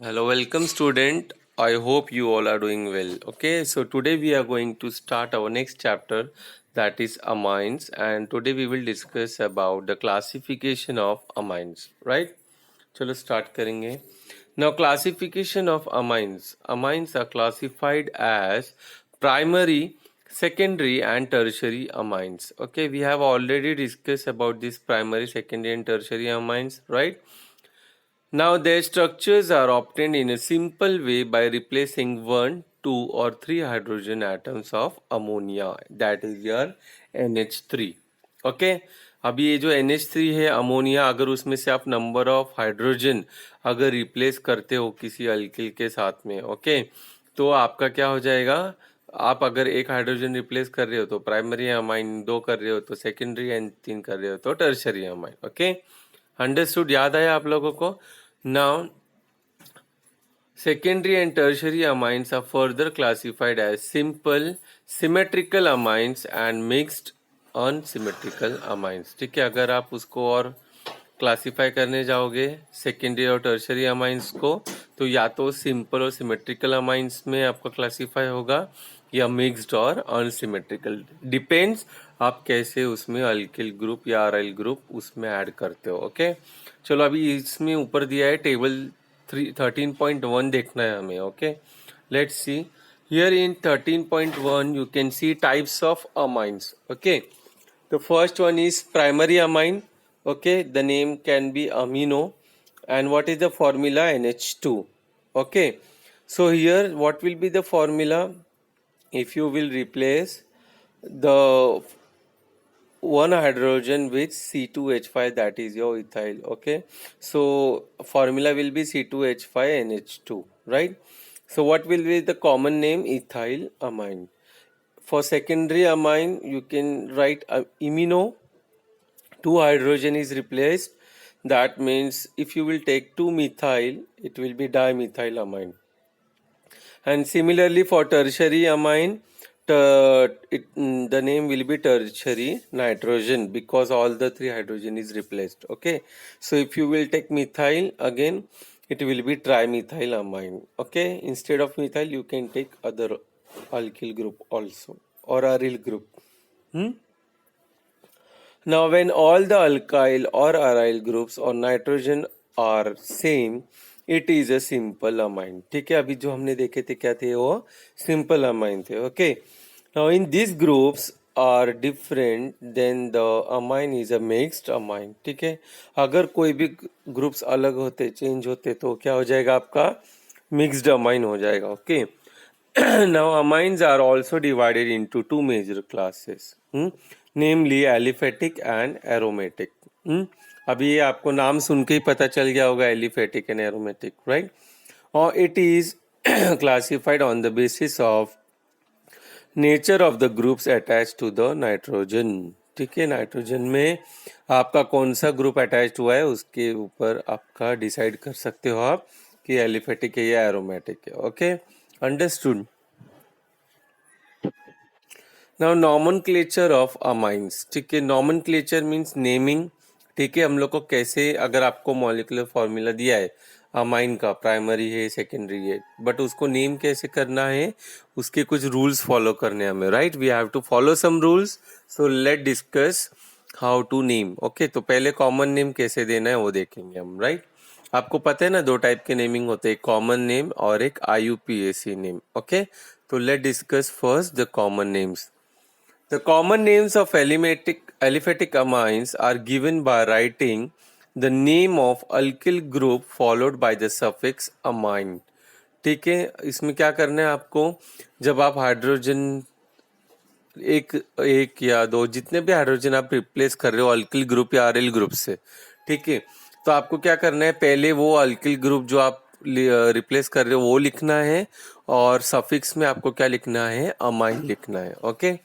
Hello, welcome student. I hope you all are doing well. Okay, so today we are going to start our next chapter, that is amines, and today we will discuss about the classification of amines, right? चलो start करेंगे. Now classification of amines. Amines are classified as primary, secondary and tertiary amines. Okay, we have already discussed about this primary, secondary and tertiary amines, right? Now their structures are obtained in a simple way by replacing one, two or three hydrogen atoms of ammonia, that is your NH3. Okay अभी ये जो NH3 है ammonia, अगर उसमें से आप number of hydrogen अगर replace करते हो किसी अल्किल के साथ में, ओके तो आपका क्या हो जाएगा. आप अगर एक हाइड्रोजन रिप्लेस कर रहे हो तो प्राइमरी अमाइन, दो कर रहे हो तो सेकेंडरी एंड तीन कर रहे हो तो टर्शरी अमाइन. ओके अंडरस्टूड, याद आया आप लोगों को. Now, secondary and tertiary amines are further classified as simple, symmetrical amines and mixed unsymmetrical amines. ठीक है, अगर आप उसको और क्लासीफाई करने जाओगे सेकेंडरी और टर्शरी अमाइंस को, तो या तो सिंपल और सिमेट्रिकल अमाइंस में आपका क्लासीफाई होगा या मिक्स्ड और अनसिमेट्रिकल, डिपेंड्स आप कैसे उसमें अल्किल ग्रुप या अराइल ग्रुप उसमें ऐड करते हो. ओके चलो अभी इसमें ऊपर दिया है टेबल 13.1 देखना है हमें. Okay let's see here in 13.1 you can see types of amines. Okay, the first one is primary amine. Okay, the name can be amino, and what is the formula? NH2. Okay, so here what will be the formula? If you will replace the one hydrogen with C2H5, that is your ethyl. Okay, so formula will be C2H5NH2, right? So what will be the common name? Ethyl amine. For secondary amine you can write imino, two hydrogen is replaced, that means if you will take 2 methyl it will be dimethylamine. And similarly for tertiary amine, the name will be tertiary nitrogen because all the 3 hydrogen is replaced. Okay, so if you will take methyl again it will be trimethylamine. Okay, instead of methyl you can take other alkyl group also or aryl group. Now when all the alkyl or aryl groups or nitrogen are same, it is a simple amine. ठीक है, अभी जो हमने देखे थे क्या थे, वो simple amine थे. Okay, now in these groups are different, then the amine is a mixed amine. ठीक है, अगर कोई भी ग्रुप्स अलग होते, चेंज होते, तो क्या हो जाएगा आपका mixed amine हो जाएगा. Okay, now amines are also divided into two major classes, namely aliphatic and aromatic. अभी ये आपको नाम सुन के ही पता चल गया होगा, एलिफेटिक एंड एरोमेटिक, राइट? और it is classified on the basis of nature of the groups attach to the nitrogen. ठीक है, नाइट्रोजन में आपका कौन सा ग्रुप अटैच हुआ है उसके ऊपर आपका डिसाइड कर सकते हो आप कि एलिफेटिक है या एरोमेटिक है. Okay understood. Now nomenclature of amines. ठीक है, नॉमेनक्लेचर मीन्स नेमिंग. ठीक है, हम लोग को कैसे, अगर आपको मॉलिक्यूलर फॉर्मूला दिया है अमाइन का, प्राइमरी है सेकेंडरी है, बट उसको नेम कैसे करना है उसके कुछ रूल्स फॉलो करने हमें, right? We have to follow some rules. So let discuss how to name. Okay, तो पहले कॉमन नेम कैसे देना है वो देखेंगे हम, राइट? आपको पता है ना, दो टाइप के नेमिंग होते हैं, कॉमन नेम और एक IUPAC नेम. ओके, तो let discuss first the common names. The common names of aliphatic amines are given by writing the name of alkyl group followed by the suffix amine. ठीक है, इसमें क्या करना है आपको, जब आप हाइड्रोजन एक या दो जितने भी हाइड्रोजन आप रिप्लेस कर रहे हो अल्किल ग्रुप या आरएल ग्रुप से, ठीक है, तो आपको क्या करना है, पहले वो अल्किल ग्रुप जो आप रिप्लेस कर रहे हो वो लिखना है, और सफिक्स में आपको क्या लिखना है, अमाइन लिखना है. Okay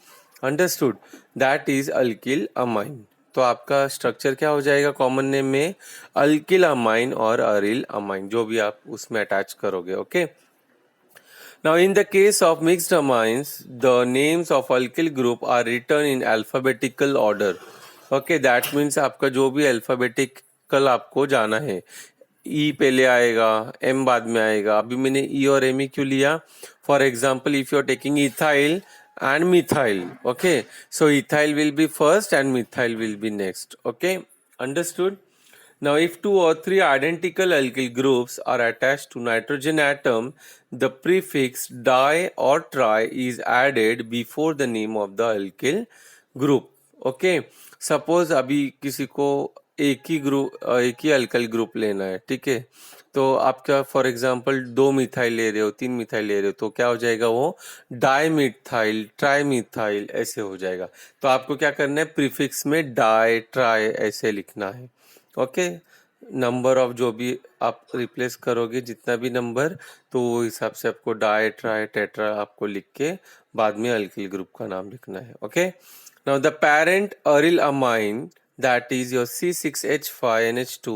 understood, that is alkyl amine. तो आपका स्ट्रक्चर क्या हो जाएगा कॉमन नेम में, अल्किल अमाइन और अरिल अमाइन, जो भी आप उसमें अटैच करोगे. Okay, now in the case of mixed amines, the names of alkyl group are written in alphabetical order. Okay, that means आपका जो भी alphabetical आपको जाना है, ई पहले आएगा, एम बाद में आएगा। अभी मैंने ई और एम ई क्यों लिया? For example if you are taking ethyl and methyl, okay, so ethyl will be first and methyl will be next, okay, understood? Now if two or three identical alkyl groups are attached to nitrogen atom, the prefix di or tri is added before the name of the alkyl group, okay. suppose अभी किसी को एक ही alkyl group लेना है, ठीक है, तो आपका फॉर एग्जांपल 2 मिथाइल ले रहे हो, 3 मिथाइल ले रहे हो, तो क्या हो जाएगा? वो डाई मिथाइल, ट्राई मिथाइल ऐसे हो जाएगा। तो आपको क्या करना है? प्रीफिक्स में डाई ट्राई ऐसे लिखना है, ओके। नंबर ऑफ जो भी आप रिप्लेस करोगे, जितना भी नंबर, तो वो हिसाब से आपको डाई ट्राई टेट्रा आपको लिख के बाद में अल्किल ग्रुप का नाम लिखना है, okay. Now the parent aryl amine that is your C6H5NH2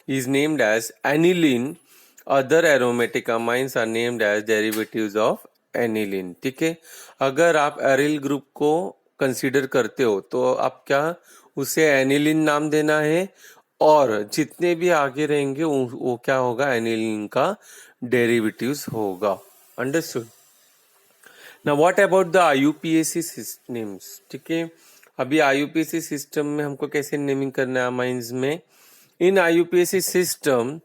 is named as aniline. Other aromatic amines are named as derivatives of aniline, ठीक है। अगर आप एरिल ग्रुप को कंसीडर करते हो तो आप क्या उसे एनिलिन नाम देना है, और जितने भी आगे रहेंगे वो क्या होगा? एनिलिन का डेरिवेटिव्स होगा, understood? Now what about the IUPAC names, ठीक है। अभी IUPAC सिस्टम में हमको कैसे नेमिंग करना है अमाइंस में? In IUPAC system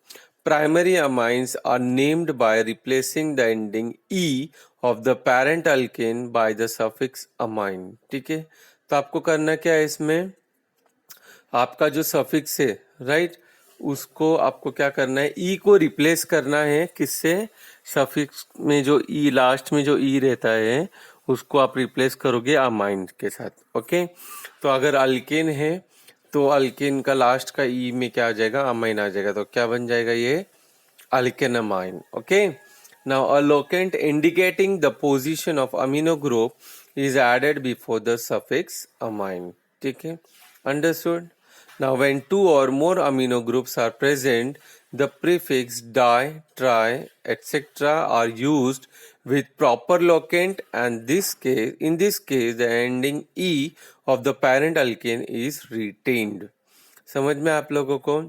primary amines are named by replacing the ending E of the parent alkane by the suffix amine, ठीक है। तो आपको करना क्या है इसमें? आपका जो सफिक्स है, राइट, उसको आपको क्या करना है? ई को रिप्लेस करना है किससे? सफिक्स में जो ई, लास्ट में जो ई रहता है, उसको आप रिप्लेस करोगे अमाइन के साथ, ओके। तो अगर अल्केन है तो अल्केन का लास्ट का ई में क्या आ जाएगा? अमाइन आ जाएगा। तो क्या बन जाएगा? ये alkanamine, okay. Now a locant indicating the position of amino group is added before the suffix amine, ठीक है, understood? Now when two or more amino groups are present, the prefix di, tri, etc. are used with proper locant, and in this case the ending E of the parent alkane is retained. समझ में आप लोगों को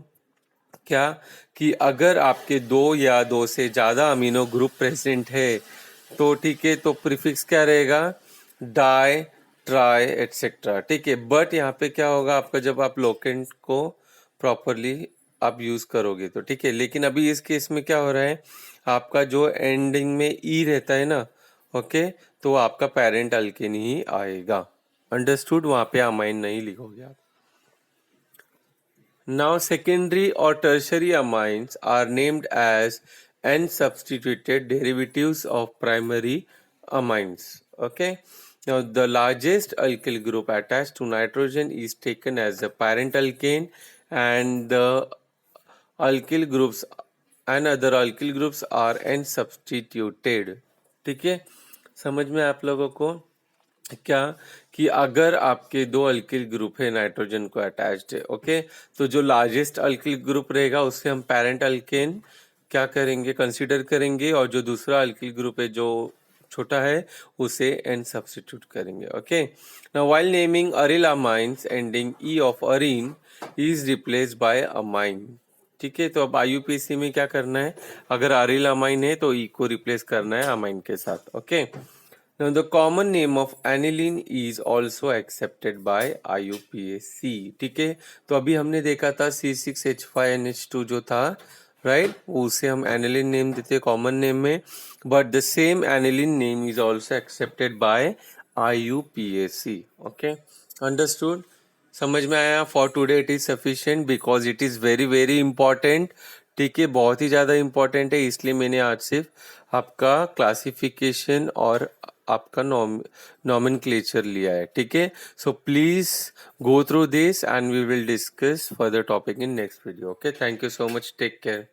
क्या कि अगर आपके 2 या 2 से ज़्यादा अमीनो ग्रुप प्रेजेंट है तो ठीक है, तो प्रीफिक्स क्या रहेगा? डाई, ट्राई एटसेट्रा, ठीक है। बट यहाँ पे क्या होगा आपका? जब आप लोकेंट को प्रॉपरली आप यूज़ करोगे तो ठीक है। लेकिन अभी इस केस में क्या हो रहा है? आपका जो एंडिंग में ई रहता है ना, ओके, तो आपका पेरेंट अल्केन ही आएगा, अंडरस्टूड? वहाँ पे अमाइन नहीं लिखोगे आप। Now secondary or tertiary amines are named as N-substituted derivatives of primary amines. Okay. Now the largest alkyl group attached to nitrogen is taken as the parent alkane, and the alkyl groups and other alkyl groups are N-substituted. ठीक है, समझ में आप लोगों को क्या कि अगर आपके 2 अल्किल ग्रुप है नाइट्रोजन को अटैच्ड है, ओके, तो जो लार्जेस्ट अल्किल ग्रुप रहेगा उससे हम पेरेंट अल्केन क्या करेंगे? कंसीडर करेंगे, और जो दूसरा अल्किल ग्रुप है जो छोटा है उसे एन सब्स्टिट्यूट करेंगे, okay. Now while naming aryl amines ending e of arene is replaced by amine, ठीक है। तो अब IUPAC में क्या करना है? अगर अरिल अमाइन है तो ई को रिप्लेस करना है अमाइन के साथ, okay. Now the common name of aniline is also accepted by IUPAC, ठीक है। तो अभी हमने देखा था C6H5NH2 जो था, राइट, उसे हम एनिलिन नेम देते हैं कॉमन नेम में, but the same aniline name is also accepted by IUPAC, okay, understood? समझ में आया? For today it is sufficient because it is very very important, ठीक है, बहुत ही ज़्यादा इंपॉर्टेंट है, इसलिए मैंने आज सिर्फ आपका क्लासिफिकेशन और आपका नॉमेनक्लेचर लिया है, ठीक है। So please go through this and we will discuss further topic in next video, okay. Thank you so much, take care.